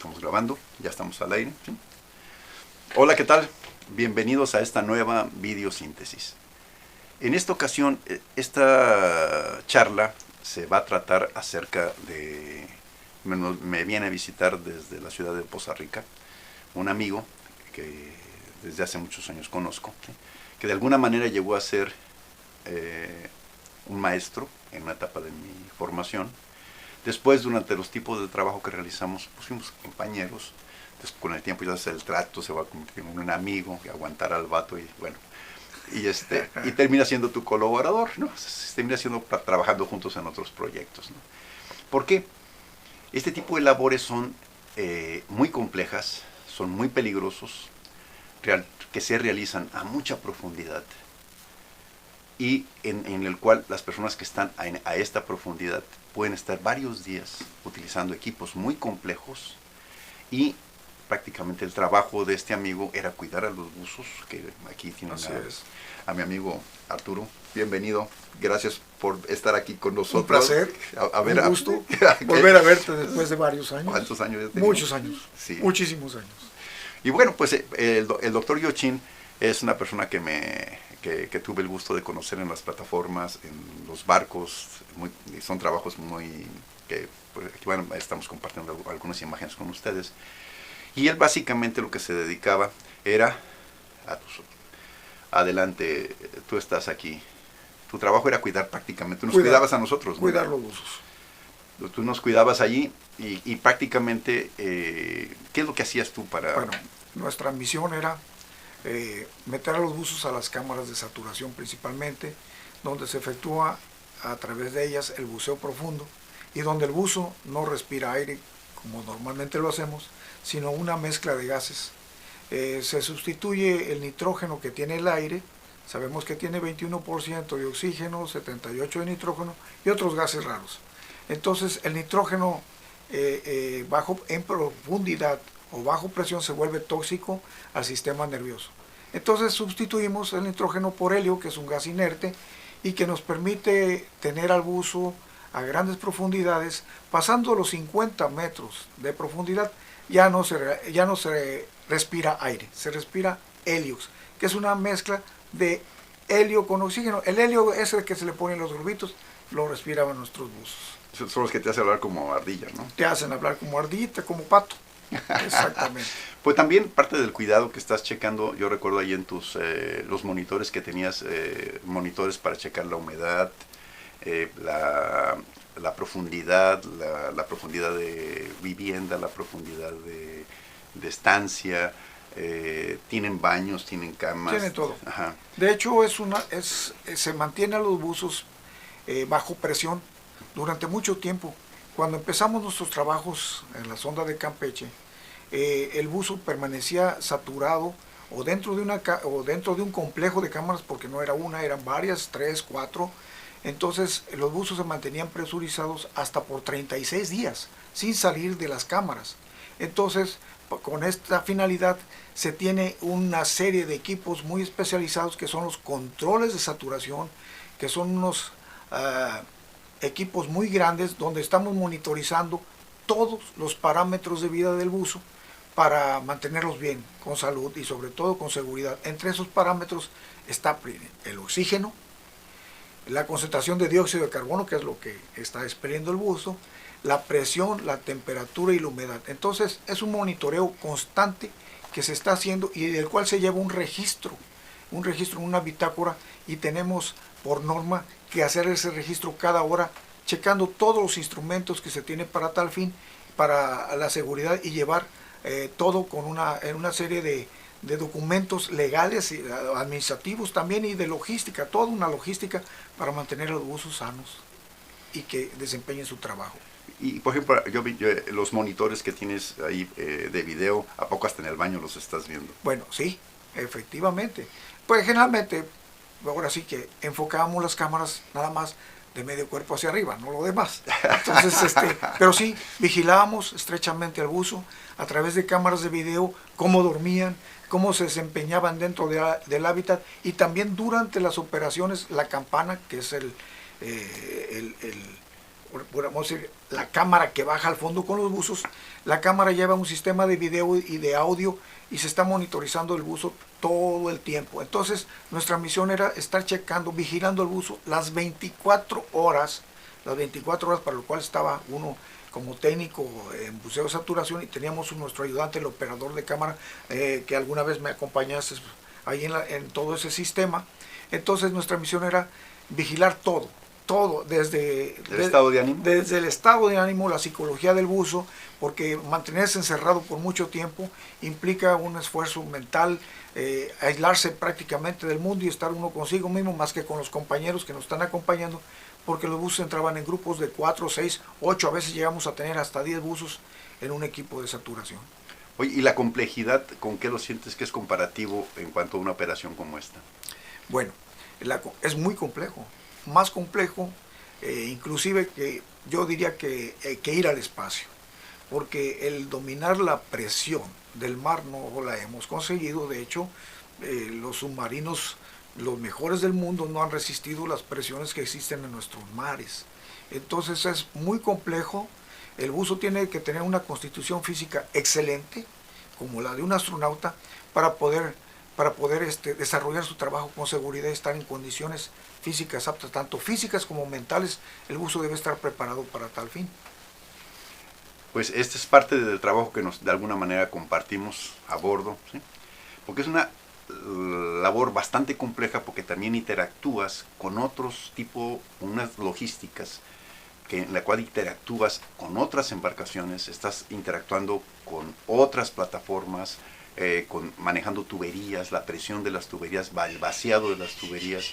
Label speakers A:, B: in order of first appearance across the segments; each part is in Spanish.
A: Estamos grabando, ya estamos al aire, ¿sí? Hola, ¿qué tal? Bienvenidos a esta nueva videosíntesis. En esta ocasión, esta charla se va a tratar acerca de... Me viene a visitar desde la ciudad de Poza Rica un amigo que desde hace muchos años conozco, ¿sí? Que de alguna manera llegó a ser un maestro en una etapa de mi formación. Después, durante los tipos de trabajo que realizamos, pues fuimos compañeros. Entonces, con el tiempo ya el trato se va a convertir en un amigo, y aguantar al vato y bueno. Y termina siendo tu colaborador, ¿no? Termina siendo trabajando juntos en otros proyectos, ¿no? ¿Por qué? Este tipo de labores son muy complejas, son muy peligrosos, que se realizan a mucha profundidad y en el cual las personas que están a esta profundidad pueden estar varios días utilizando equipos muy complejos, y prácticamente el trabajo de este amigo era cuidar a los buzos, que aquí tienen a mi amigo Arturo. Bienvenido, gracias por estar aquí con nosotros.
B: Un placer, un gusto volver a verte después de varios años.
A: ¿Cuántos años ya tenemos?
B: Muchos años, sí. Muchísimos años.
A: Y bueno, pues el doctor Yochin es una persona que tuve el gusto de conocer en las plataformas, en los barcos. Son trabajos muy... pues, aquí, bueno, estamos compartiendo algunas imágenes con ustedes. Y él básicamente lo que se dedicaba era... Adelante, tú estás aquí. Tu trabajo era cuidar prácticamente. Tú nos cuidabas a nosotros, ¿no?
B: Cuidar los buzos.
A: Tú nos cuidabas allí y prácticamente, ¿qué es lo que hacías tú para...?
B: Bueno, nuestra misión era meter a los buzos a las cámaras de saturación principalmente, donde se efectúa a través de ellas el buceo profundo y donde el buzo no respira aire como normalmente lo hacemos, sino una mezcla de gases. Se sustituye el nitrógeno que tiene el aire. Sabemos que tiene 21% de oxígeno, 78% de nitrógeno y otros gases raros. Entonces el nitrógeno en profundidad o bajo presión se vuelve tóxico al sistema nervioso. Entonces sustituimos el nitrógeno por helio, que es un gas inerte y que nos permite tener al buzo a grandes profundidades. Pasando los 50 metros de profundidad ya no se respira aire, se respira helio, que es una mezcla de helio con oxígeno. El helio es el que se le pone en los globitos, lo respiraban nuestros buzos.
A: Son los que te hacen hablar como ardilla, ¿no?
B: Te hacen hablar como ardillita, como pato. Exactamente.
A: Pues también parte del cuidado que estás checando, yo recuerdo ahí en tus los monitores que tenías, monitores para checar la humedad, la profundidad, la profundidad de vivienda, la profundidad de estancia. Tienen baños, tienen camas.
B: Tienen todo.
A: Ajá.
B: De hecho, se mantiene a los buzos bajo presión durante mucho tiempo. Cuando empezamos nuestros trabajos en la sonda de Campeche, el buzo permanecía saturado o dentro de un complejo de cámaras, porque no era una, eran varias, 3, 4. Entonces los buzos se mantenían presurizados hasta por 36 días sin salir de las cámaras. Entonces, con esta finalidad se tiene una serie de equipos muy especializados que son los controles de saturación, que son unos equipos muy grandes donde estamos monitorizando todos los parámetros de vida del buzo para mantenerlos bien, con salud y sobre todo con seguridad. Entre esos parámetros está el oxígeno, la concentración de dióxido de carbono, que es lo que está expeliendo el buzo, la presión, la temperatura y la humedad. Entonces es un monitoreo constante que se está haciendo y del cual se lleva un registro, una bitácora, y tenemos por norma que hacer ese registro cada hora, checando todos los instrumentos que se tienen para tal fin, para la seguridad, y llevar todo en una serie de documentos legales, administrativos también, y de logística, toda una logística para mantener a los buzos sanos y que desempeñen su trabajo.
A: Y por ejemplo, yo vi los monitores que tienes ahí de video, ¿a poco hasta en el baño los estás viendo?
B: Bueno, sí, efectivamente. Pues generalmente, ahora sí que enfocábamos las cámaras nada más de medio cuerpo hacia arriba, no lo demás. Entonces, pero sí, vigilábamos estrechamente al buzo a través de cámaras de video, cómo dormían, cómo se desempeñaban dentro del hábitat, y también durante las operaciones la campana, que es vamos a decir, la cámara que baja al fondo con los buzos, La cámara lleva un sistema de video y de audio y se está monitorizando el buzo todo el tiempo. Entonces, nuestra misión era estar checando, vigilando el buzo las 24 horas para lo cual estaba uno como técnico en buceo de saturación y teníamos nuestro ayudante, el operador de cámara, que alguna vez me acompañaste ahí en todo ese sistema. Entonces nuestra misión era vigilar todo, desde
A: ¿El estado de ánimo?
B: Desde el estado de ánimo, la psicología del buzo, porque mantenerse encerrado por mucho tiempo implica un esfuerzo mental, aislarse prácticamente del mundo y estar uno consigo mismo más que con los compañeros que nos están acompañando, porque los buzos entraban en grupos de 4, 6, 8, a veces llegamos a tener hasta 10 buzos en un equipo de saturación.
A: Oye, ¿y la complejidad con qué lo sientes que es comparativo en cuanto a una operación como esta?
B: Bueno, es muy complejo, más complejo, inclusive que yo diría que ir al espacio, porque el dominar la presión del mar no la hemos conseguido. De hecho, los submarinos, los mejores del mundo, no han resistido las presiones que existen en nuestros mares. Entonces es muy complejo. El buzo tiene que tener una constitución física excelente, como la de un astronauta, para poder desarrollar su trabajo con seguridad y estar en condiciones físicas aptas, tanto físicas como mentales. El buzo debe estar preparado para tal fin.
A: Pues este es parte del trabajo que de alguna manera compartimos a bordo, ¿sí? Porque es una labor bastante compleja, porque también interactúas con otros tipos, unas logísticas, en la cual interactúas con otras embarcaciones, estás interactuando con otras plataformas, manejando tuberías, la presión de las tuberías, el vaciado de las tuberías.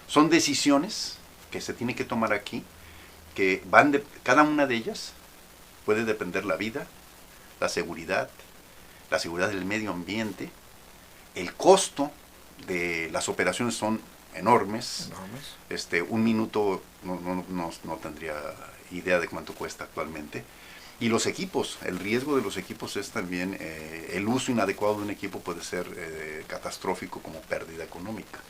A: Son decisiones que se tienen que tomar aquí, que van de cada una de ellas puede depender la vida, la seguridad del medio ambiente. El costo de las operaciones son enormes. Un minuto no tendría idea de cuánto cuesta actualmente. Y los equipos, el riesgo de los equipos es también, el uso inadecuado de un equipo puede ser catastrófico como pérdida económica.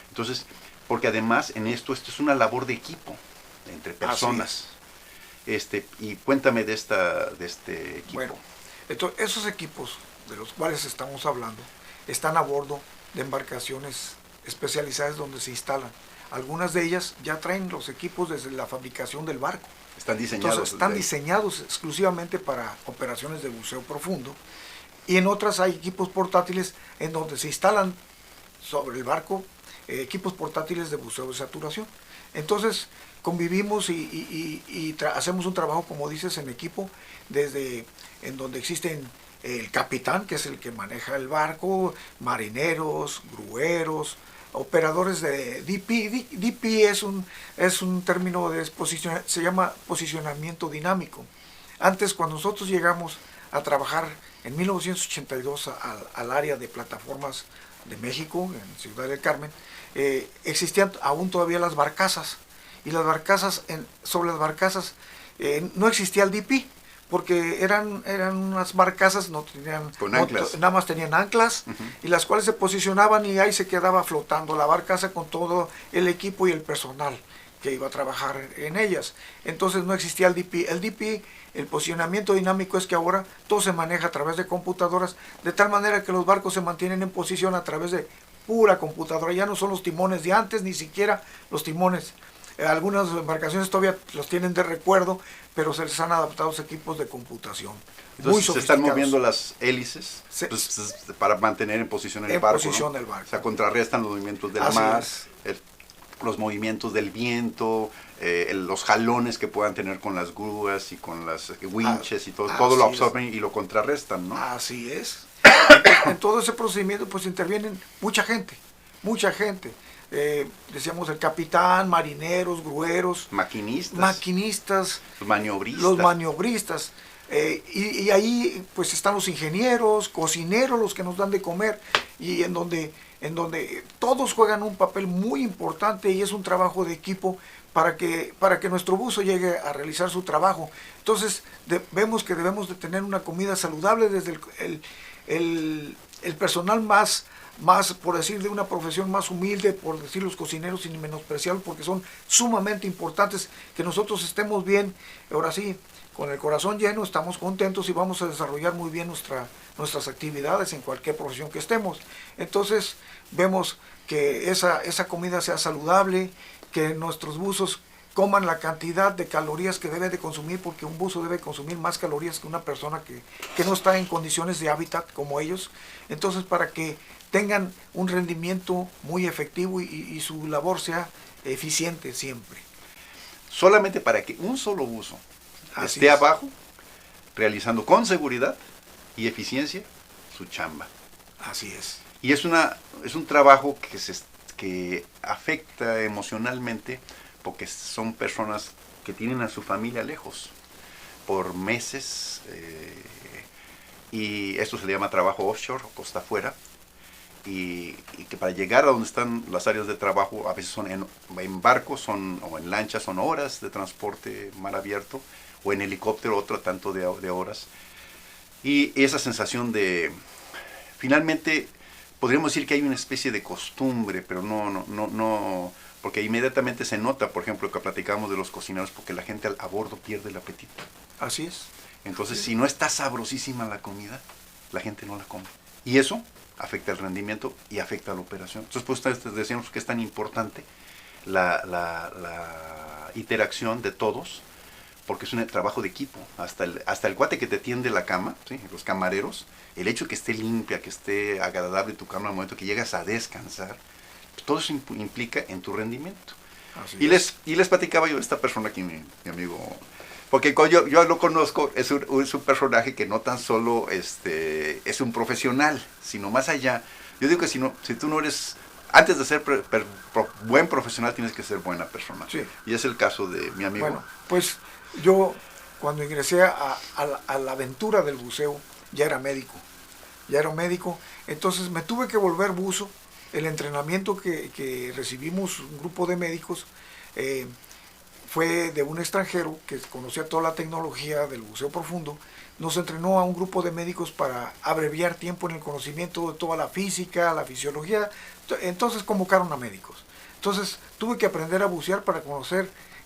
A: Entonces, porque además en esto es una labor de equipo, entre personas. Y cuéntame de este equipo.
B: Bueno, entonces, esos equipos de los cuales estamos hablando están a bordo de embarcaciones especializadas donde se instalan. Algunas de ellas ya traen los equipos desde la fabricación del barco.
A: Están diseñados.
B: Entonces, están diseñados exclusivamente para operaciones de buceo profundo. Y en otras hay equipos portátiles en donde se instalan sobre el barco equipos portátiles de buceo de saturación. Entonces convivimos y hacemos un trabajo, como dices, en equipo, desde en donde existen el capitán, que es el que maneja el barco, marineros, grueros, operadores de DP. DP es un término se llama posicionamiento dinámico. Antes, cuando nosotros llegamos a trabajar en 1982 al área de plataformas de México, en Ciudad del Carmen, existían aún todavía las barcazas, y sobre las barcazas no existía el DP, porque eran unas barcazas, no tenían anclas. Nada más tenían anclas, y las cuales se posicionaban y ahí se quedaba flotando la barcaza con todo el equipo y el personal que iba a trabajar en ellas. Entonces no existía el DP. El DP, el posicionamiento dinámico, es que ahora todo se maneja a través de computadoras, de tal manera que los barcos se mantienen en posición a través de pura computadora. Ya no son los timones de antes, ni siquiera los timones. Algunas embarcaciones todavía los tienen de recuerdo, pero se les han adaptado equipos de computación.
A: Entonces se están moviendo las hélices para mantener en posición el barco. O sea, contrarrestan los movimientos del mar, los movimientos del viento, los jalones que puedan tener con las grúas y con las winches y todo lo absorben y lo contrarrestan, ¿no?
B: Así es. En todo ese procedimiento pues intervienen mucha gente. Decíamos el capitán, marineros, grueros, maquinistas, los maniobristas, y ahí pues están los ingenieros, cocineros, los que nos dan de comer, y en donde todos juegan un papel muy importante, y es un trabajo de equipo para que nuestro buzo llegue a realizar su trabajo. Entonces vemos que debemos de tener una comida saludable, desde el personal más, por decir, de una profesión más humilde, por decir los cocineros, sin menospreciarlos, porque son sumamente importantes, que nosotros estemos bien, ahora sí, con el corazón lleno, estamos contentos y vamos a desarrollar muy bien nuestras actividades en cualquier profesión que estemos. Entonces vemos que esa comida sea saludable, que nuestros buzos coman la cantidad de calorías que debe de consumir, porque un buzo debe consumir más calorías que una persona que no está en condiciones de hábitat como ellos. Entonces, para que tengan un rendimiento muy efectivo y su labor sea eficiente siempre.
A: Solamente para que un solo buzo
B: Así
A: esté
B: es.
A: abajo, realizando con seguridad y eficiencia su chamba.
B: Así es.
A: Y es un trabajo que afecta emocionalmente, porque son personas que tienen a su familia lejos por meses, y esto se le llama trabajo offshore, o costa afuera, y que para llegar a donde están las áreas de trabajo, a veces son en barcos o en lanchas, son horas de transporte mar abierto, o en helicóptero otro tanto de horas. Y esa sensación de, finalmente, podríamos decir que hay una especie de costumbre, pero no, porque inmediatamente se nota, por ejemplo, que platicamos de los cocineros, porque la gente a bordo pierde el apetito.
B: Así es.
A: Entonces, si no está sabrosísima la comida, la gente no la come. Y eso afecta el rendimiento y afecta la operación. Entonces, pues ustedes decíamos que es tan importante la interacción de todos, porque es un trabajo de equipo. Hasta el cuate que te tiende la cama, ¿sí? Los camareros, el hecho de que esté limpia, que esté agradable tu cama al momento que llegas a descansar, pues todo eso implica en tu rendimiento. Y les platicaba yo de esta persona aquí, mi amigo, porque yo lo conozco, es un personaje que no tan solo es un profesional, sino más allá. Yo digo que si tú no eres, antes de ser buen profesional, tienes que ser buena persona.
B: Sí.
A: Y es el caso de mi amigo.
B: Bueno, pues yo cuando ingresé a la aventura del buceo ya era médico. Entonces me tuve que volver buzo. El entrenamiento que recibimos un grupo de médicos fue de un extranjero que conocía toda la tecnología del buceo profundo. Nos entrenó a un grupo de médicos para abreviar tiempo en el conocimiento de toda la física, la fisiología. Entonces convocaron a médicos. Entonces tuve que aprender a bucear para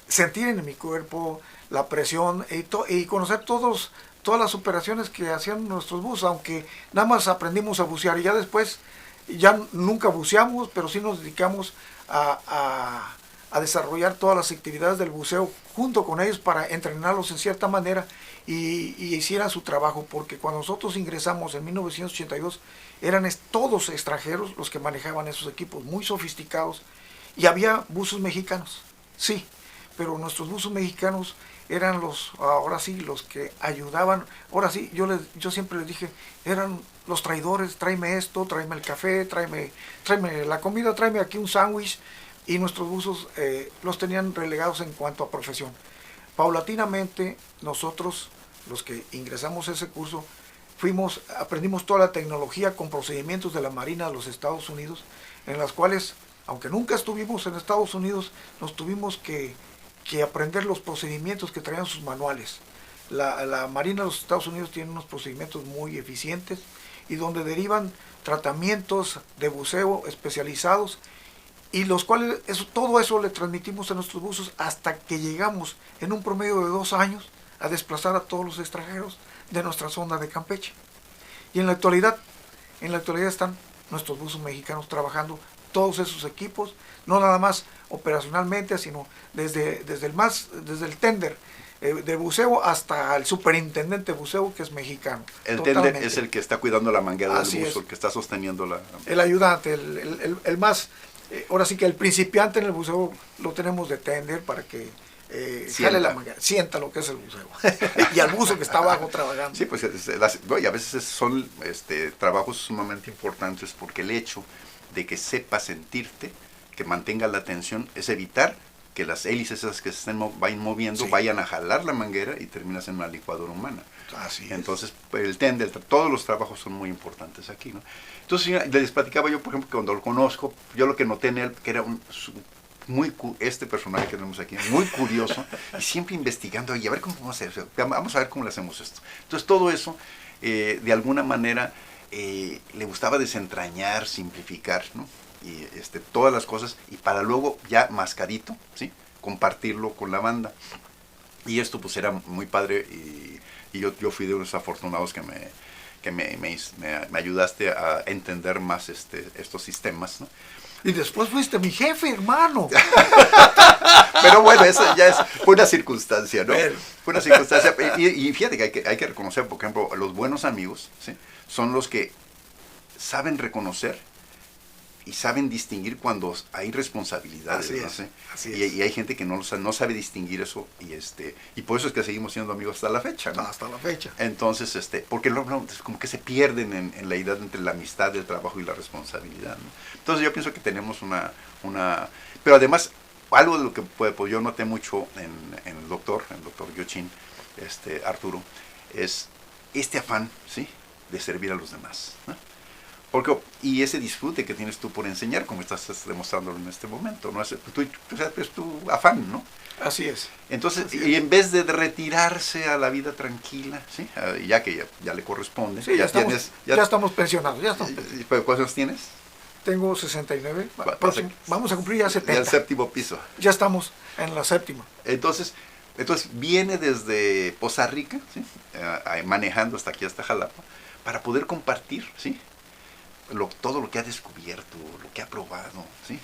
B: sentir en mi cuerpo la presión y conocer todas las operaciones que hacían nuestros buzos, aunque nada más aprendimos a bucear y ya después ya nunca buceamos, pero sí nos dedicamos a desarrollar todas las actividades del buceo junto con ellos para entrenarlos en cierta manera y hicieran su trabajo, porque cuando nosotros ingresamos en 1982 eran todos extranjeros los que manejaban esos equipos muy sofisticados, y había buzos mexicanos, sí, pero nuestros buzos mexicanos eran ahora sí, los que ayudaban. Ahora sí, yo siempre les dije, eran los traidores: tráeme esto, tráeme el café, tráeme la comida, tráeme aquí un sándwich. Y nuestros buzos los tenían relegados en cuanto a profesión. Paulatinamente, nosotros, los que ingresamos a ese curso, aprendimos toda la tecnología con procedimientos de la Marina de los Estados Unidos, en las cuales, aunque nunca estuvimos en Estados Unidos, nos tuvimos que aprender los procedimientos que traían sus manuales. La Marina de los Estados Unidos tiene unos procedimientos muy eficientes y donde derivan tratamientos de buceo especializados, y los cuales todo eso le transmitimos a nuestros buzos hasta que llegamos en un promedio de 2 años a desplazar a todos los extranjeros de nuestra zona de Campeche. Y en la actualidad están nuestros buzos mexicanos trabajando todos esos equipos, no nada más operacionalmente, sino desde el tender de buceo hasta el superintendente de buceo, que es mexicano.
A: El
B: totalmente.
A: tender es el que está cuidando la manguera
B: Así
A: del buzo,
B: es.
A: el que está sosteniendo la...
B: El ayudante, el más... ahora sí que el principiante en el buceo lo tenemos de tender para que jale la manguera, sienta lo que es el buceo. Y al buzo que está abajo trabajando.
A: Sí, pues y a veces son trabajos sumamente importantes, porque el hecho de que sepa sentirte, que mantenga la atención, es evitar que las hélices esas que se vayan moviendo, sí, vayan a jalar la manguera y terminas en una licuadora humana.
B: Así
A: Entonces, el tender, todos los trabajos son muy importantes aquí, ¿no? Entonces, les platicaba yo, por ejemplo, que cuando lo conozco, yo lo que noté en él, que era este personaje que tenemos aquí, muy curioso, y siempre investigando, y a ver cómo vamos a hacer, vamos a ver cómo le hacemos esto. Entonces, todo eso, de alguna manera, le gustaba desentrañar, simplificar, ¿no? Y todas las cosas, y para luego ya mascadito, ¿sí?, compartirlo con la banda. Y esto pues era muy padre y yo fui de unos afortunados que me ayudaste a entender más estos sistemas, ¿no?
B: Y después fuiste mi jefe, hermano.
A: Pero bueno, eso ya fue una circunstancia, ¿no?
B: Pero.
A: Fue una circunstancia. Y fíjate que hay que reconocer, por ejemplo, los buenos amigos, ¿sí? Son los que saben reconocer y saben distinguir cuando hay responsabilidades.
B: Así
A: ¿no?
B: es,
A: ¿Sí?
B: así
A: Y
B: es.
A: hay gente que no sabe distinguir eso y por eso es que seguimos siendo amigos hasta la fecha, ¿no?
B: Hasta la fecha.
A: Entonces, porque como que se pierden en la idea entre la amistad, el trabajo y la responsabilidad, ¿no? Entonces yo pienso que tenemos pero además, algo de lo que pues, yo noté mucho en el doctor Gyochin, Arturo, es este afán, ¿sí? De servir a los demás, ¿no? Y ese disfrute que tienes tú por enseñar, como estás demostrándolo en este momento, ¿no? Es tu afán, ¿no?
B: Así es.
A: Entonces,
B: Así
A: y
B: es.
A: en vez de retirarse a la vida tranquila, ¿sí? Ya que ya le corresponde.
B: Sí, ya estamos pensionados.
A: ¿Cuántos años tienes?
B: Tengo 69. Vamos a cumplir ya
A: Ya el
B: 70.
A: séptimo piso.
B: Ya estamos en la séptima.
A: Entonces viene desde Poza Rica, ¿sí? Manejando hasta aquí, hasta Jalapa, para poder compartir, ¿sí? Todo lo que ha descubierto, lo que ha probado, ¿sí?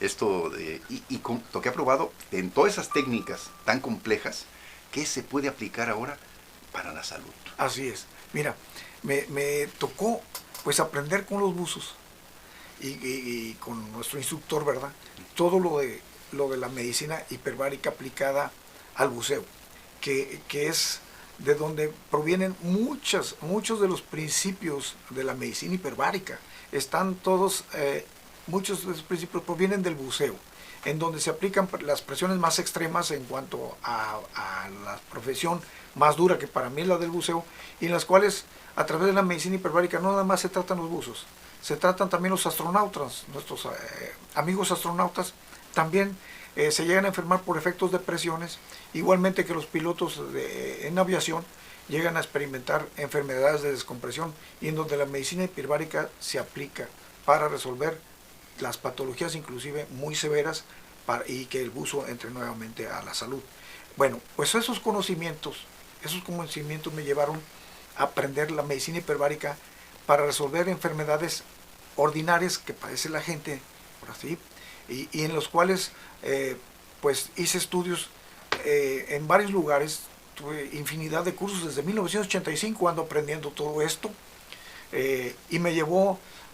A: Lo que ha probado en todas esas técnicas tan complejas que se puede aplicar ahora para la salud.
B: Así es. Mira, me tocó pues aprender con los buzos y con nuestro instructor, ¿verdad? Todo lo de la medicina hiperbárica aplicada al buceo, que es de donde provienen muchos de los principios de la medicina hiperbárica. Están todos, muchos de los principios provienen del buceo, en donde se aplican las presiones más extremas en cuanto a la profesión más dura, que para mí es la del buceo, y en las cuales a través de la medicina hiperbárica no nada más se tratan los buzos, se tratan también los astronautas, nuestros amigos astronautas también se llegan a enfermar por efectos de presiones, igualmente que los pilotos en aviación llegan a experimentar enfermedades de descompresión, y en donde la medicina hiperbárica se aplica para resolver las patologías inclusive muy severas y que el buzo entre nuevamente a la salud. Bueno, pues esos conocimientos me llevaron a aprender la medicina hiperbárica para resolver enfermedades ordinarias que padece la gente, por así, y en los cuales pues hice estudios en varios lugares. Tuve infinidad de cursos desde 1985 ando aprendiendo todo esto, y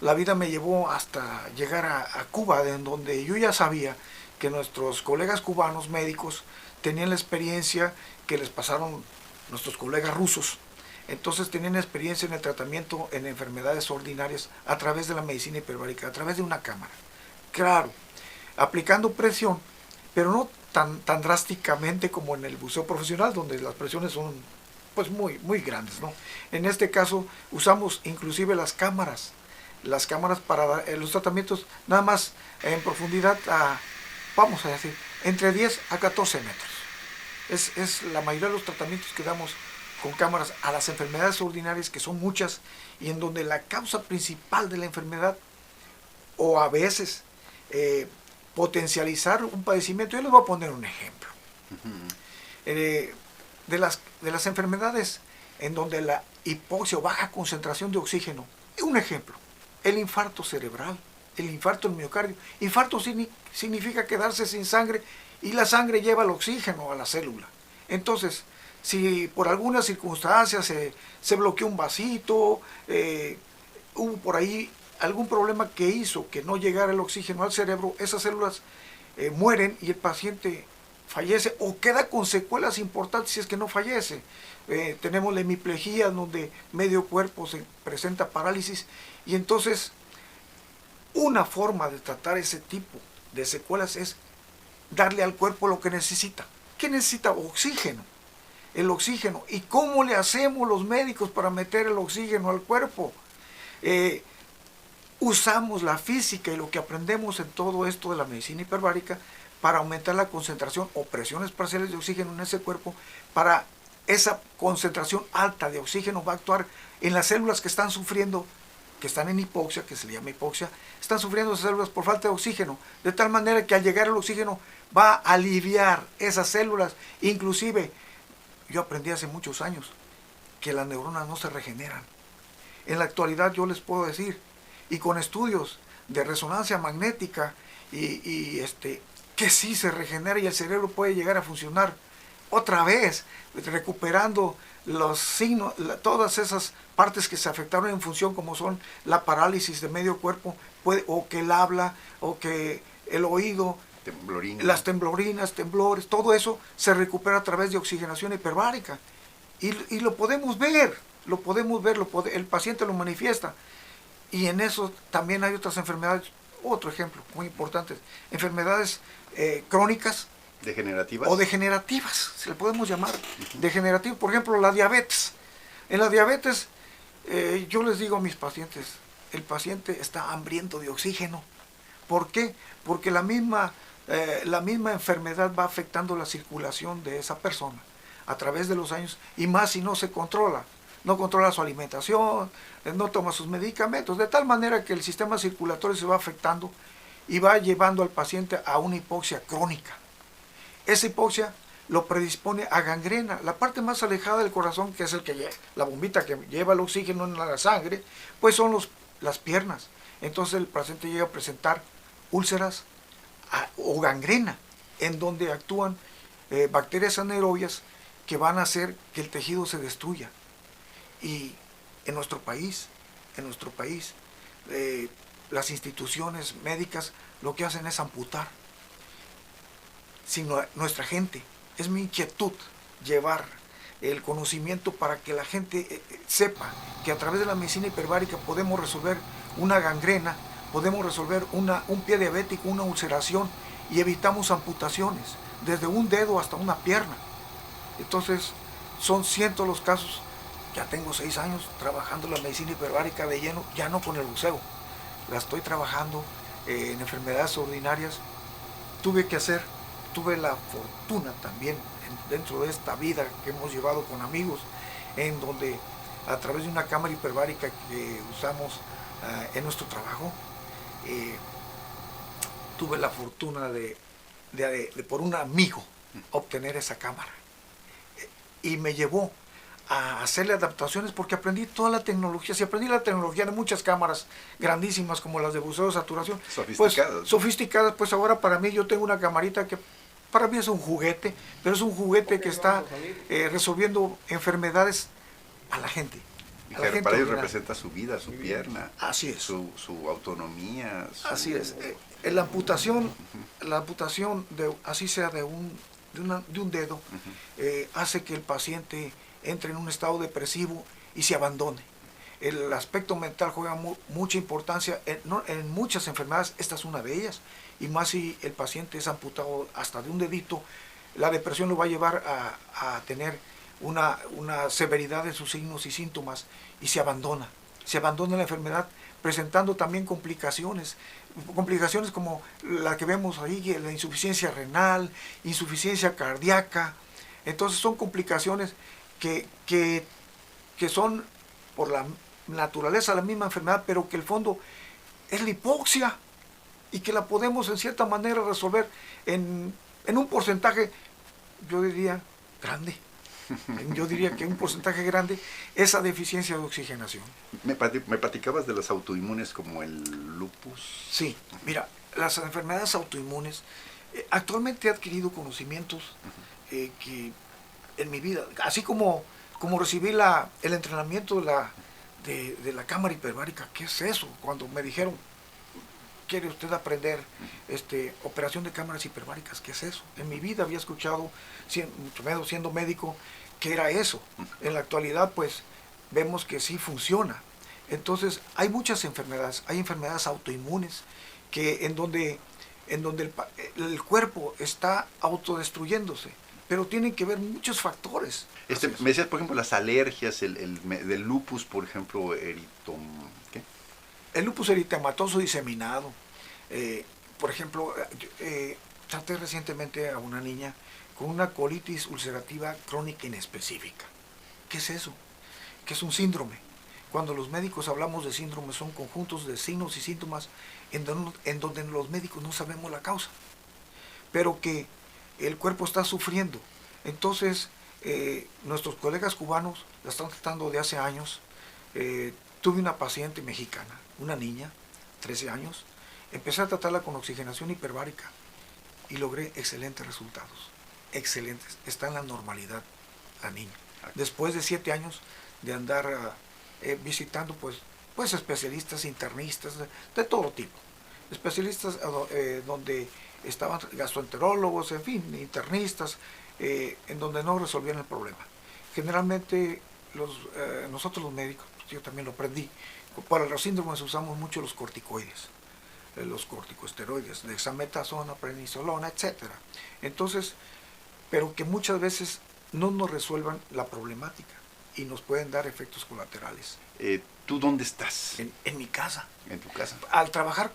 B: la vida me llevó hasta llegar a Cuba, en donde yo ya sabía que nuestros colegas cubanos médicos tenían la experiencia que les pasaron nuestros colegas rusos. Entonces tenían experiencia en el tratamiento en enfermedades ordinarias a través de la medicina hiperbárica, a través de una cámara. Claro, aplicando presión, pero no tan drásticamente como en el buceo profesional, donde las presiones son pues muy grandes, ¿no? En este caso usamos inclusive las cámaras para los tratamientos nada más en profundidad vamos a decir, entre 10 a 14 metros. Es la mayoría de los tratamientos que damos con cámaras a las enfermedades ordinarias, que son muchas, y en donde la causa principal de la enfermedad, o a veces potencializar un padecimiento. Yo les voy a poner un ejemplo. De las enfermedades en donde la hipoxia o baja concentración de oxígeno, un ejemplo, el infarto cerebral, el infarto del miocardio. Infarto significa quedarse sin sangre, y la sangre lleva el oxígeno a la célula. Entonces, si por alguna circunstancia se bloqueó un vasito, hubo por ahí algún problema que hizo que no llegara el oxígeno al cerebro, esas células mueren y el paciente fallece o queda con secuelas importantes si es que no fallece. Tenemos la hemiplegia, donde medio cuerpo se presenta parálisis, y entonces una forma de tratar ese tipo de secuelas es darle al cuerpo lo que necesita. ¿Qué necesita? Oxígeno. El oxígeno. ¿Y cómo le hacemos los médicos para meter el oxígeno al cuerpo? Usamos la física y lo que aprendemos en todo esto de la medicina hiperbárica para aumentar la concentración o presiones parciales de oxígeno en ese cuerpo. Para esa concentración alta de oxígeno va a actuar en las células que están sufriendo, que están en hipoxia, que se le llama hipoxia, están sufriendo esas células por falta de oxígeno, de tal manera que al llegar el oxígeno va a aliviar esas células, inclusive yo aprendí hace muchos años que las neuronas no se regeneran. En la actualidad yo les puedo decir, y con estudios de resonancia magnética, que sí se regenera y el cerebro puede llegar a funcionar otra vez, recuperando los signos, todas esas partes que se afectaron en función, como son la parálisis de medio cuerpo, o que el habla, o que el oído, las temblorinas, temblores, todo eso se recupera a través de oxigenación hiperbárica. Y lo podemos ver, el paciente lo manifiesta. Y en eso también hay otras enfermedades, otro ejemplo muy importante, enfermedades crónicas,
A: degenerativas
B: o degenerativas, se le podemos llamar degenerativas. Por ejemplo, la diabetes. En la diabetes, yo les digo a mis pacientes, el paciente está hambriento de oxígeno. ¿Por qué? Porque la misma enfermedad va afectando la circulación de esa persona a través de los años, y más si no se controla. No controla su alimentación, no toma sus medicamentos, de tal manera que el sistema circulatorio se va afectando y va llevando al paciente a una hipoxia crónica. Esa hipoxia lo predispone a gangrena. La parte más alejada del corazón, que es la bombita que lleva el oxígeno en la sangre, pues son las piernas. Entonces el paciente llega a presentar úlceras o gangrena, en donde actúan bacterias anaerobias que van a hacer que el tejido se destruya. Y en nuestro país, las instituciones médicas lo que hacen es amputar. Sino nuestra gente, es mi inquietud llevar el conocimiento para que la gente sepa que a través de la medicina hiperbárica podemos resolver una gangrena, podemos resolver un pie diabético, una ulceración, y evitamos amputaciones, desde un dedo hasta una pierna. Entonces, son cientos los casos. Ya tengo 6 años trabajando la medicina hiperbárica de lleno, ya no con el buceo. La estoy trabajando en enfermedades ordinarias. Tuve la fortuna también, dentro de esta vida que hemos llevado con amigos, en donde a través de una cámara hiperbárica que usamos en nuestro trabajo, tuve la fortuna de por un amigo obtener esa cámara. Y me llevó a hacerle adaptaciones porque aprendí toda la tecnología. Si aprendí la tecnología de muchas cámaras grandísimas como las de buceo de saturación, sofisticadas, pues ahora para mí yo tengo una camarita que para mí es un juguete, pero es un juguete que está resolviendo enfermedades a la gente.
A: Para ellos representa su vida, su pierna.
B: Así es.
A: Su autonomía.
B: Así es. La amputación, así sea de un dedo, hace que el paciente entre en un estado depresivo y se abandone. El aspecto mental juega mucha importancia en muchas enfermedades, esta es una de ellas, y más si el paciente es amputado hasta de un dedito, la depresión lo va a llevar a tener una severidad de sus signos y síntomas, y se abandona la enfermedad, presentando también complicaciones como la que vemos ahí, la insuficiencia renal, insuficiencia cardíaca. Entonces son complicaciones que son por la naturaleza de la misma enfermedad, pero que el fondo es la hipoxia, y que la podemos en cierta manera resolver en un porcentaje, yo diría, grande. Yo diría que un porcentaje grande, esa deficiencia de oxigenación.
A: Me platicabas de las autoinmunes como el lupus.
B: Sí, mira, las enfermedades autoinmunes, actualmente he adquirido conocimientos que en mi vida, así como recibí el entrenamiento de la cámara hiperbárica. ¿Qué es eso? Cuando me dijeron, ¿quiere usted aprender operación de cámaras hiperbáricas? ¿Qué es eso? En mi vida había escuchado, siendo médico, que era eso. En la actualidad, pues, vemos que sí funciona. Entonces, hay muchas enfermedades. Hay enfermedades autoinmunes en donde el cuerpo está autodestruyéndose, pero tienen que ver muchos factores.
A: Me decías, por ejemplo, las alergias, del lupus, por ejemplo, ¿qué?
B: El lupus eritematoso diseminado. Por ejemplo, traté recientemente a una niña con una colitis ulcerativa crónica inespecífica. ¿Qué es eso? Que es un síndrome. Cuando los médicos hablamos de síndromes, son conjuntos de signos y síntomas en donde los médicos no sabemos la causa, pero que el cuerpo está sufriendo. Entonces, nuestros colegas cubanos la están tratando de hace años. Tuve una paciente mexicana, una niña, 13 años, empecé a tratarla con oxigenación hiperbárica y logré excelentes resultados, excelentes, está en la normalidad la niña. Después de 7 años de andar visitando pues especialistas, internistas, de todo tipo, especialistas donde estaban gastroenterólogos, en fin, internistas, en donde no resolvían el problema. Generalmente nosotros los médicos, yo también lo aprendí, para los síndromes usamos mucho los corticoides, los corticosteroides, dexametasona, prednisolona, etcétera. Entonces, pero que muchas veces no nos resuelvan la problemática y nos pueden dar efectos colaterales.
A: ¿Tú dónde estás?
B: En mi casa.
A: En tu casa.
B: Al trabajar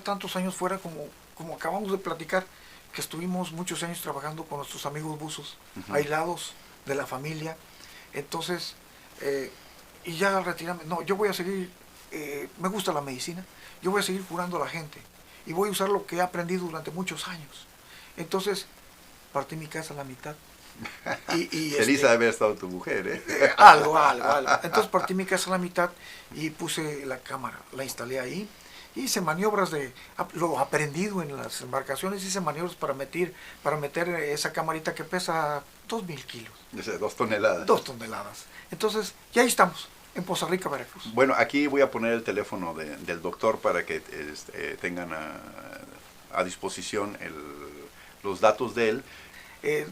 B: tantos años fuera, como acabamos de platicar, que estuvimos muchos años trabajando con nuestros amigos buzos, aislados de la familia. Entonces, y ya al retirarme, no, yo voy a seguir, me gusta la medicina, yo voy a seguir curando a la gente y voy a usar lo que he aprendido durante muchos años. Entonces, partí mi casa a la mitad.
A: Feliz de haber estado tu mujer, ¿eh?
B: Algo. Entonces partí mi casa a la mitad y puse la cámara, la instalé ahí. Hice maniobras de lo aprendido en las embarcaciones, hice maniobras para meter esa camarita que pesa 2,000 kilos.
A: 2 toneladas.
B: 2 toneladas. Entonces, ya ahí estamos, en Poza Rica, Veracruz.
A: Bueno, aquí voy a poner el teléfono del doctor para que tengan a disposición los datos de él.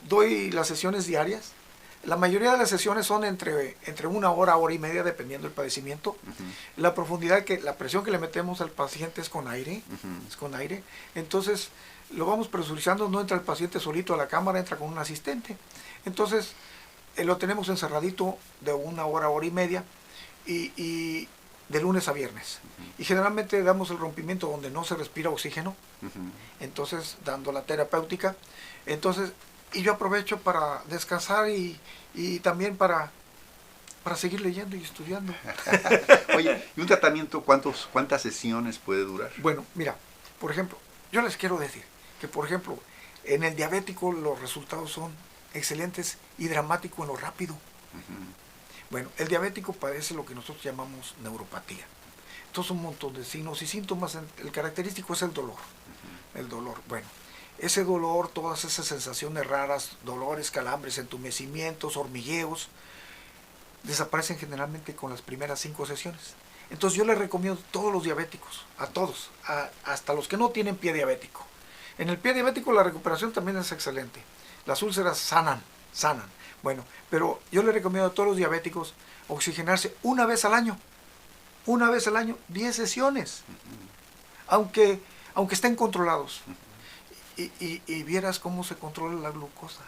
B: Doy las sesiones diarias. La mayoría de las sesiones son entre 1 hora, hora y media, dependiendo del padecimiento. La profundidad, la presión que le metemos al paciente es con aire. Es con aire. Entonces, lo vamos presurizando, no entra el paciente solito a la cámara, entra con un asistente. Entonces, lo tenemos encerradito de 1 hora, hora y media, y de lunes a viernes. Y generalmente damos el rompimiento donde no se respira oxígeno. Entonces, dando la terapéutica. Entonces, y yo aprovecho para descansar y también para seguir leyendo y estudiando.
A: Oye, ¿y un tratamiento cuántas sesiones puede durar?
B: Bueno, mira, por ejemplo, yo les quiero decir que, por ejemplo, en el diabético los resultados son excelentes y dramáticos en lo rápido. Bueno, el diabético padece lo que nosotros llamamos neuropatía. Entonces, un montón de signos y síntomas. El característico es el dolor. El dolor, bueno. Ese dolor, todas esas sensaciones raras, dolores, calambres, entumecimientos, hormigueos, desaparecen generalmente con las primeras 5 sesiones. Entonces yo les recomiendo a todos los diabéticos, a todos, hasta los que no tienen pie diabético. En el pie diabético la recuperación también es excelente. Las úlceras sanan. Bueno, pero yo les recomiendo a todos los diabéticos oxigenarse una vez al año, 10 sesiones, aunque estén controlados. Y vieras cómo se controla la glucosa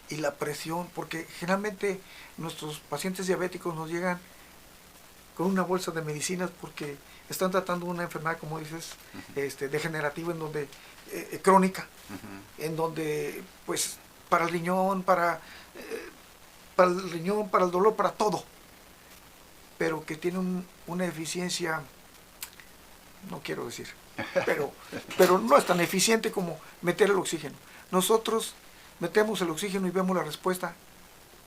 B: y la presión, porque generalmente nuestros pacientes diabéticos nos llegan con una bolsa de medicinas porque están tratando una enfermedad, como dices, degenerativa, en donde crónica, en donde pues para el riñón, para el dolor, para todo, pero que tiene una eficiencia, no quiero decir, pero no es tan eficiente como meter el oxígeno. Nosotros metemos el oxígeno y vemos la respuesta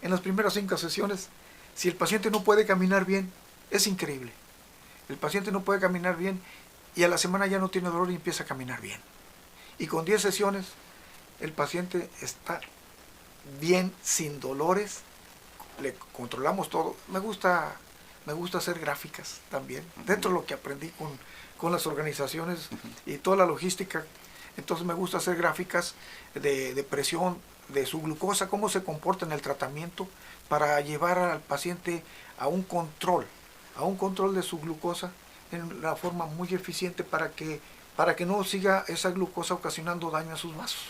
B: en las primeras 5 sesiones. Si el paciente no puede caminar bien, es increíble. El paciente no puede caminar bien y a la semana ya no tiene dolor y empieza a caminar bien. Y con 10 sesiones el paciente está bien, sin dolores, le controlamos todo. Me gusta hacer gráficas también, dentro de lo que aprendí con las organizaciones y toda la logística. Entonces me gusta hacer gráficas de presión, de su glucosa, cómo se comporta en el tratamiento, para llevar al paciente a un control de su glucosa en una forma muy eficiente para que no siga esa glucosa ocasionando daño a sus vasos.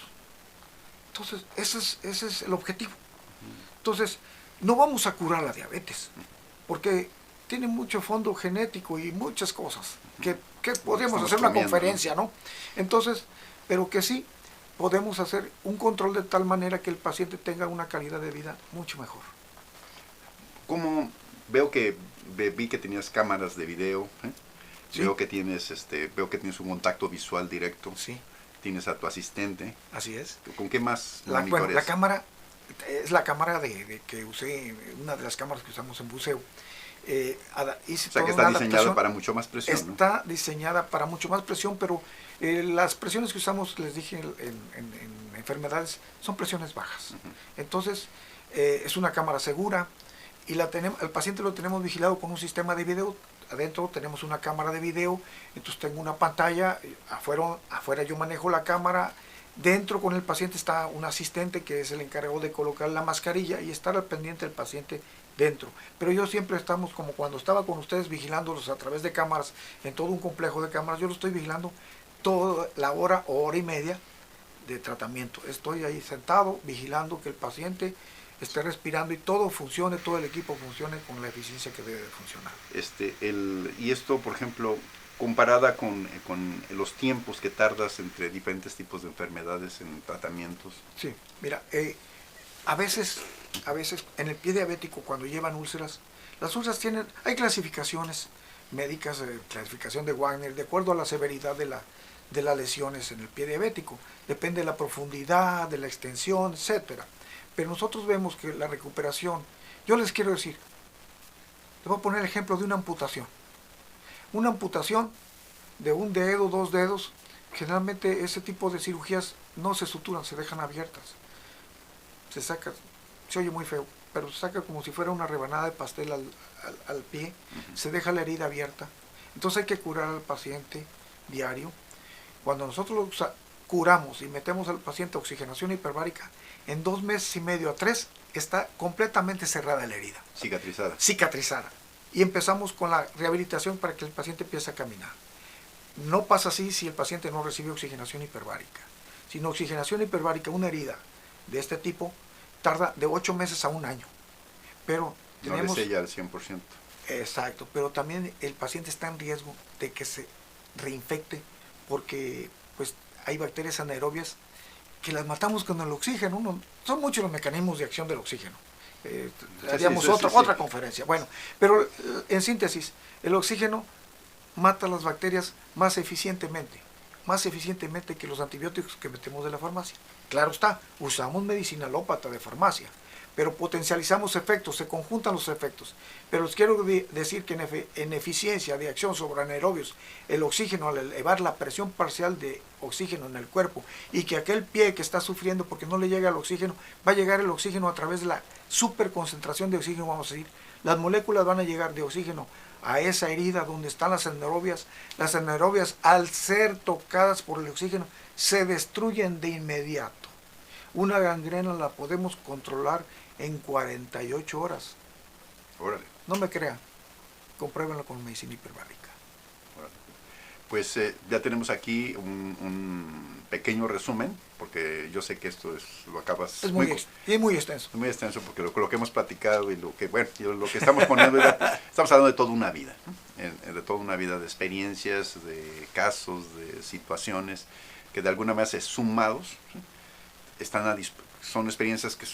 B: Entonces ese es el objetivo. Entonces no vamos a curar la diabetes, porque tiene mucho fondo genético y muchas cosas que podríamos hacer una conferencia, ¿no? Entonces, pero que sí podemos hacer un control de tal manera que el paciente tenga una calidad de vida mucho mejor.
A: ¿Cómo? Vi que tenías cámaras de video, ¿eh? Sí. Veo que tienes un contacto visual directo.
B: Sí.
A: Tienes a tu asistente.
B: Así es.
A: ¿Con qué más
B: monitoreas? La cámara es la cámara que usé, una de las cámaras que usamos en buceo. Hice
A: O sea, que
B: toda
A: está
B: una
A: diseñada
B: adaptación.
A: para mucho más presión, ¿no?
B: Está diseñada para mucho más presión, pero las presiones que usamos, les dije, en enfermedades, son presiones bajas. Entonces, es una cámara segura y el paciente lo tenemos vigilado con un sistema de video. Adentro tenemos una cámara de video, entonces tengo una pantalla, afuera yo manejo la cámara, dentro con el paciente está un asistente que es el encargado de colocar la mascarilla y estar al pendiente del paciente dentro. Pero yo siempre estamos, como cuando estaba con ustedes, vigilándolos a través de cámaras, en todo un complejo de cámaras, yo lo estoy vigilando toda la hora o hora y media de tratamiento. Estoy ahí sentado vigilando que el paciente esté respirando y todo funcione, todo el equipo funcione con la eficiencia que debe de funcionar.
A: Y esto, por ejemplo, comparada con los tiempos que tardas entre diferentes tipos de enfermedades en tratamientos.
B: Sí, mira, a veces en el pie diabético, cuando llevan úlceras, las úlceras hay clasificaciones médicas, clasificación de Wagner, de acuerdo a la severidad de las lesiones en el pie diabético. Depende de la profundidad, de la extensión, etcétera. Pero nosotros vemos que la recuperación, yo les quiero decir, les voy a poner el ejemplo de una amputación. Una amputación de un dedo, 2 dedos, generalmente ese tipo de cirugías no se suturan, se dejan abiertas. Se saca, se oye muy feo, pero se saca como si fuera una rebanada de pastel al pie, se deja la herida abierta. Entonces hay que curar al paciente diario. Cuando nosotros curamos y metemos al paciente oxigenación hiperbárica, en 2 meses y medio a 3 está completamente cerrada la herida. Cicatrizada. Y empezamos con la rehabilitación para que el paciente empiece a caminar. No pasa así si el paciente no recibe oxigenación hiperbárica. Sin oxigenación hiperbárica, una herida de este tipo tarda de 8 meses a 1 año. Pero tenemos...
A: No le sella al 100%.
B: Exacto, pero también el paciente está en riesgo de que se reinfecte porque pues hay bacterias anaerobias que las matamos con el oxígeno. Son muchos los mecanismos de acción del oxígeno. Haríamos otra conferencia. Bueno, pero en síntesis, el oxígeno mata las bacterias más eficientemente que los antibióticos que metemos de la farmacia. Claro está, usamos medicina alópata de farmacia, pero potencializamos efectos, se conjuntan los efectos. Pero les quiero decir que en eficiencia de acción sobre anaerobios, el oxígeno, al elevar la presión parcial de oxígeno en el cuerpo, y que aquel pie que está sufriendo porque no le llega el oxígeno, va a llegar el oxígeno a través de la superconcentración de oxígeno, vamos a decir. Las moléculas van a llegar de oxígeno a esa herida donde están las anaerobias. Las anaerobias, al ser tocadas por el oxígeno, se destruyen de inmediato. Una gangrena la podemos controlar en 48 horas.
A: Órale.
B: No me crean, compruébenlo con medicina hiperbárica.
A: Órale. Pues ya tenemos aquí un pequeño resumen, porque yo sé que esto lo acabas...
B: Es muy extenso.
A: Es muy extenso, porque lo que hemos platicado y lo que estamos poniendo, estamos hablando de toda una vida, ¿no? De toda una vida de experiencias, de casos, de situaciones, que de alguna manera sumados, ¿sí? Son experiencias que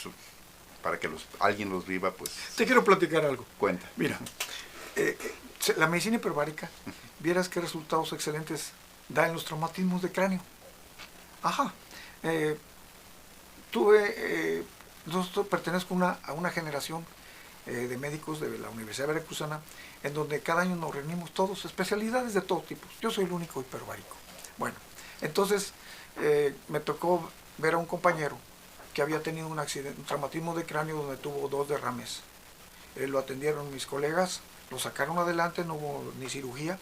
A: para que alguien los viva, pues...
B: Te quiero platicar algo.
A: Cuenta.
B: Mira, la medicina hiperbárica, vieras qué resultados excelentes da en los traumatismos de cráneo. Ajá. Nosotros pertenezco a una generación de médicos de la Universidad Veracruzana, en donde cada año nos reunimos todos, especialidades de todo tipo. Yo soy el único hiperbárico. Bueno, entonces me tocó ver a un compañero que había tenido un accidente, un traumatismo de cráneo donde tuvo 2 derrames. Lo atendieron mis colegas, lo sacaron adelante, no hubo ni cirugía,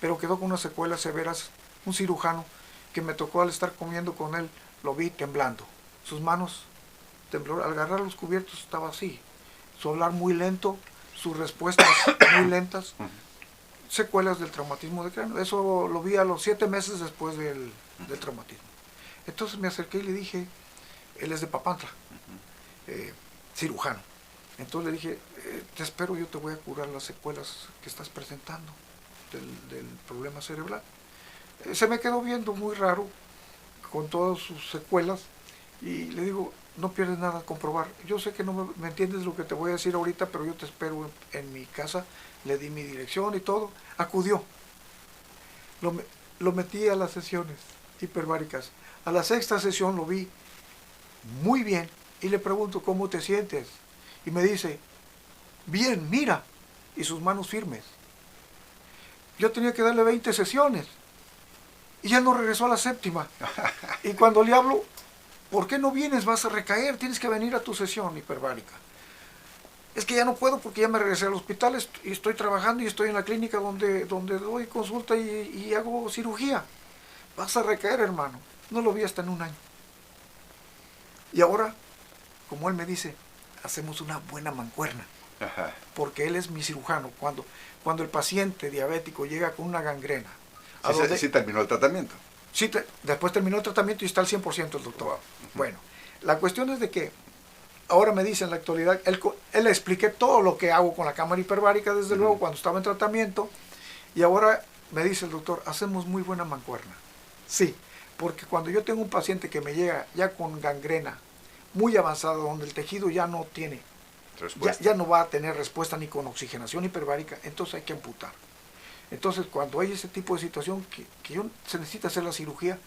B: pero quedó con unas secuelas severas. Un cirujano que me tocó, al estar comiendo con él, lo vi temblando. Sus manos tembló, al agarrar los cubiertos estaba así. Su hablar muy lento, sus respuestas muy lentas. Secuelas del traumatismo de cráneo. Eso lo vi a los 7 meses después del traumatismo. Entonces me acerqué y le dije, él es de Papantla, cirujano. Entonces le dije, te espero, yo te voy a curar las secuelas que estás presentando del problema cerebral. Se me quedó viendo muy raro con todas sus secuelas y le digo, no pierdes nada a comprobar. Yo sé que no me entiendes lo que te voy a decir ahorita, pero yo te espero en mi casa. Le di mi dirección y todo. Acudió. Lo metí a las sesiones hiperbáricas. A la 6ª sesión lo vi muy bien, Y le pregunto, ¿cómo te sientes? Y me dice, bien, mira. Y sus manos firmes. Yo tenía que darle 20 sesiones. Y él no regresó a la 7ª. Y cuando le hablo, ¿por qué no vienes? Vas a recaer, tienes que venir a tu sesión hiperbárica. Es que ya no puedo porque ya me regresé al hospital y estoy trabajando y estoy en la clínica donde doy consulta y hago cirugía. Vas a recaer, hermano. No lo vi hasta en un año. Y ahora, como él me dice, hacemos una buena mancuerna.
A: Ajá.
B: Porque él es mi cirujano. Cuando el paciente diabético llega con una gangrena.
A: Sí terminó el tratamiento.
B: Sí, después terminó el tratamiento y está al 100% el doctor.
A: Wow.
B: Bueno, la cuestión es de que ahora me dice en la actualidad, él le expliqué todo lo que hago con la cámara hiperbárica, desde luego, cuando estaba en tratamiento, y ahora me dice el doctor, hacemos muy buena mancuerna. Sí, porque cuando yo tengo un paciente que me llega ya con gangrena muy avanzada, donde el tejido ya no tiene, ya no va a tener respuesta ni con oxigenación hiperbárica, entonces hay que amputar. Entonces, cuando hay ese tipo de situación que se necesita hacer la cirugía,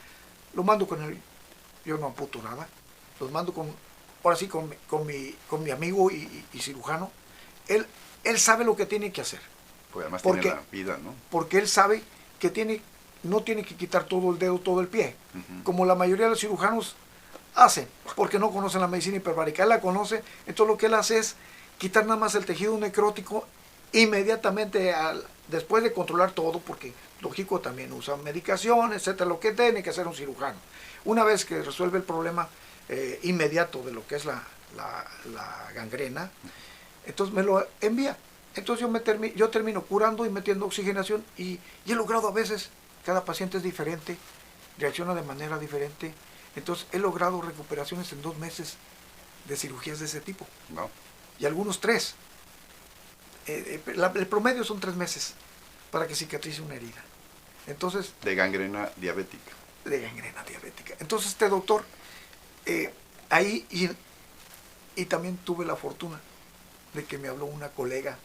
B: lo mando con él. Yo no amputo nada. Los mando ahora sí, con mi amigo y cirujano. Él sabe lo que tiene que hacer.
A: Pues además tiene la vida, ¿no?
B: Porque él sabe que no tiene que quitar todo el dedo, todo el pie. Como la mayoría de los cirujanos hacen, porque no conocen la medicina hiperbárica. Él la conoce, entonces lo que él hace es quitar nada más el tejido necrótico inmediatamente después de controlar todo, porque lógico también usa medicación, etcétera, lo que tiene que hacer un cirujano. Una vez que resuelve el problema inmediato de lo que es la gangrena, entonces me lo envía. Entonces yo termino curando y metiendo oxigenación y he logrado a veces, cada paciente es diferente, reacciona de manera diferente, entonces he logrado recuperaciones en 2 meses de cirugías de ese tipo.
A: No.
B: Y algunos 3. El promedio son 3 meses para que cicatrice una herida. Entonces,
A: de gangrena diabética.
B: De gangrena diabética. Entonces este doctor, ahí y también tuve la fortuna de que me habló una colega,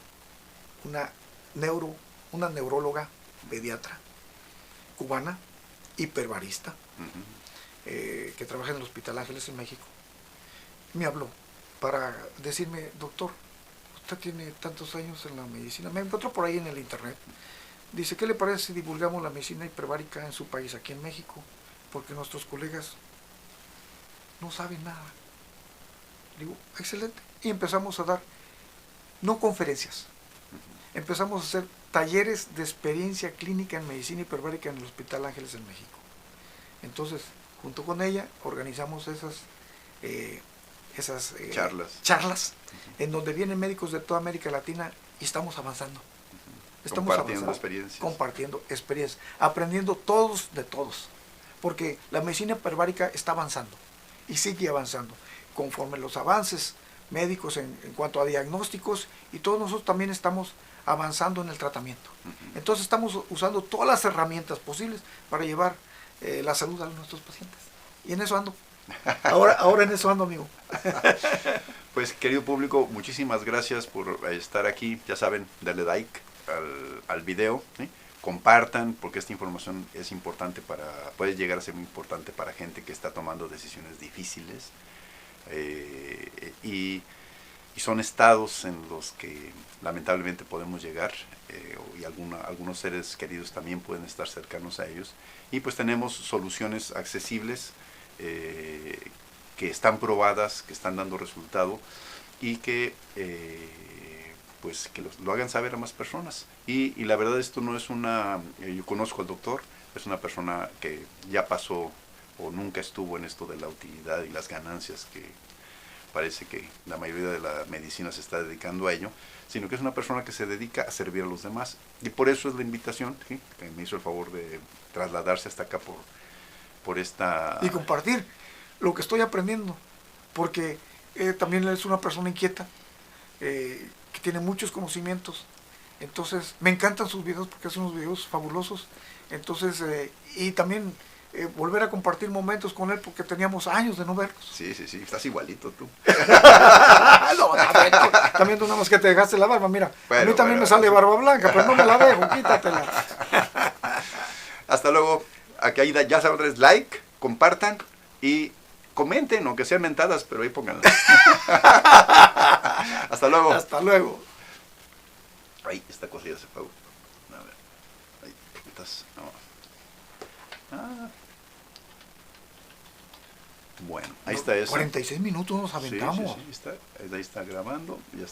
B: una neuróloga pediatra cubana, hiperbarista, que trabaja en el Hospital Ángeles en México. Me habló para decirme, doctor, usted tiene tantos años en la medicina, me encontró por ahí en el internet, dice, ¿qué le parece si divulgamos la medicina hiperbárica en su país, aquí en México? Porque nuestros colegas no saben nada. Digo, excelente. Y empezamos a dar, no conferencias, empezamos a hacer talleres de experiencia clínica en medicina hiperbárica en el Hospital Ángeles en México. Entonces, junto con ella, organizamos esas charlas en donde vienen médicos de toda América Latina y estamos avanzando. Compartiendo experiencias, aprendiendo todos de todos, porque la medicina hiperbárica está avanzando y sigue avanzando conforme los avances médicos en cuanto a diagnósticos, y todos nosotros también estamos avanzando en el tratamiento. Entonces estamos usando todas las herramientas posibles para llevar la salud a nuestros pacientes, y en eso ando. Ahora en eso ando, amigo.
A: Pues, querido público, muchísimas gracias por estar aquí. Ya saben, darle like al video, ¿sí? Compartan, porque esta información es importante puede llegar a ser muy importante para gente que está tomando decisiones difíciles, y son estados en los que lamentablemente podemos llegar, y algunos seres queridos también pueden estar cercanos a ellos, y pues tenemos soluciones accesibles, que están probadas, que están dando resultado, y que pues que lo hagan saber a más personas. Y la verdad, esto no es yo conozco al doctor, es una persona que ya pasó o nunca estuvo en esto de la utilidad y las ganancias que parece que la mayoría de la medicina se está dedicando a ello, sino que es una persona que se dedica a servir a los demás. Y por eso es la invitación, ¿sí? Que me hizo el favor de trasladarse hasta acá por esta...
B: Y compartir lo que estoy aprendiendo, porque también es una persona inquieta, que tiene muchos conocimientos. Entonces me encantan sus videos porque hacen unos videos fabulosos. Entonces, y también volver a compartir momentos con él, porque teníamos años de no vernos.
A: Sí, estás igualito tú.
B: No, también tú nada más que te dejaste la barba, mira, a mí también me sale barba blanca, pero no me la dejo, quítatela.
A: Hasta luego. Aquí ya saben, like, compartan y comenten, aunque sean mentadas, pero ahí pónganlas. Hasta luego.
B: Hasta luego.
A: Ay, esta cosa ya se apagó. A ver. Ahí, estás. No. Ah. Bueno, ahí está eso.
B: 46 minutos nos aventamos.
A: Sí, está, ahí está grabando, ya está.